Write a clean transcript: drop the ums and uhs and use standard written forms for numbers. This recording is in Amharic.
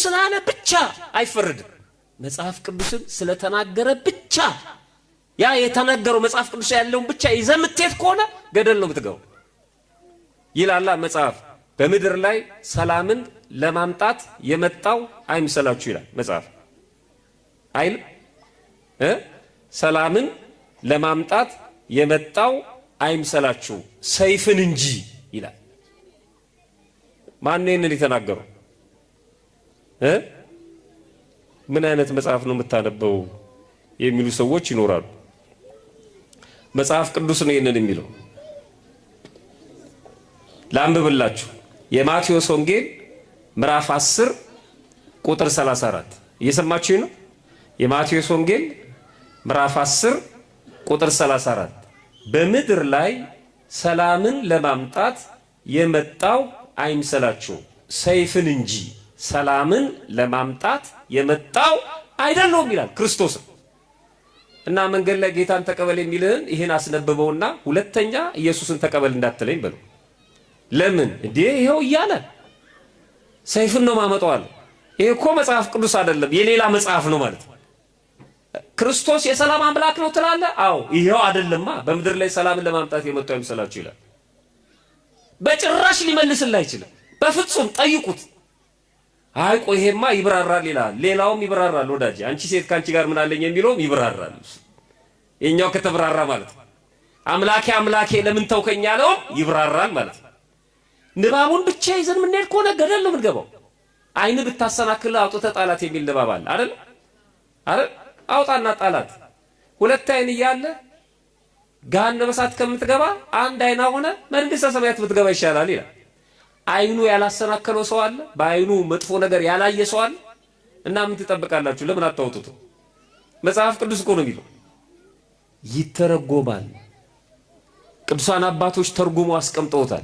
ስላለ ብቻ አይፈረድም። መጽሐፍ ቅዱስን ስለተናገረ ብቻ ያ የተናገረው መጽሐፍ ቅዱስ ያለውን ብቻ ይዘህ የምትሄድ ከሆነ ገደል ነው የምትገባው ይላል መጽሐፍ። በምድር ላይ ሰላምን ለማምጣት የመጣው አይምሰላችሁ ይላል መጽሐፍ አይል ሰላምን ለማምጣት የመጣው አይምሰላችሁ ሰይፍን እንጂ ይላል። ማን ነው ይሄንን የተናገረው? ምን አይነት መጽሐፍ ነው የምታነበው የሚሉ ሰዎች ይኖራሉ። መጽሐፍ ቅዱስ ነው ይሄንን የሚለው። ላንብብላችሁ። የማቴዎስ ወንጌል ምዕራፍ 10 ቁጥር 34 እየሰማችሁ ነው። የማቴዎስ ወንጌል ምዕራፍ 10 ቁጥር 34 በምድር ላይ ሰላምን ለማምጣት የመጣው አይምሰላችሁ ሰይፍን እንጂ ሰላምን ለማምጣት የመጣው አይደለም ይላል ክርስቶስ። እና መንገድ ላይ ጌታን ተቀበል የሚልህን ይሄን አስነብበውና ሁለተኛ ኢየሱስን ተቀበል እንዳትለኝ በለው። ለምን እንዴ ይሄው እያለ ሰይፍን ነው ማመጣው? ይሄ እኮ መጽሐፍ ቅዱስ አይደለም የሌላ መጽሐፍ ነው ማለት ነው። ክርስቶስ የሰላም አምላክ ነው ትላለህ? አዎ ይሄው አይደለማ በምድር ላይ ሰላምን ለማምጣት የመጣው አይምሰላችሁ ይላል። በጭራሽ ሊመልስልህ አይችልም። በፍጹም ጠይቁት። አይ ቆይ ይሄማ ይብራራል ይላል። ሌላውም ይብራራል ወዳጄ። አንቺ ሴት ካንቺ ጋር ምን አለኝ የሚለውም ይብራራል። የኛው ከተብራራ ማለት ነው አምላኬ አምላኬ ለምን ተውከኝ ያለው ይብራራል ማለት ነው። ንባቡን ብቻ ይዘን ምን ሄድ ከሆነ ገደል ነው የምንገባው። አይን ብታሰናክል አውጥተህ ጣላት የሚል ንባብ አለ አይደል? አይደል? አውጣና ጣላት። ሁለት አይን እያለ ገሃነመ እሳት ከምትገባ አንድ አይና ሆነ መንግስተ ሰማያት ብትገባ ይሻላል ይላል። አይኑ ያላሰናከለው ሰው አለ? በአይኑ መጥፎ ነገር ያላየ ሰው አለ? እና ምን ትጠብቃላችሁ? ለምን አታውጡት? መጽሐፍ ቅዱስ እኮ ነው የሚለው። ይተረጎማል። ቅዱሳን አባቶች ተርጉሞ አስቀምጠውታል።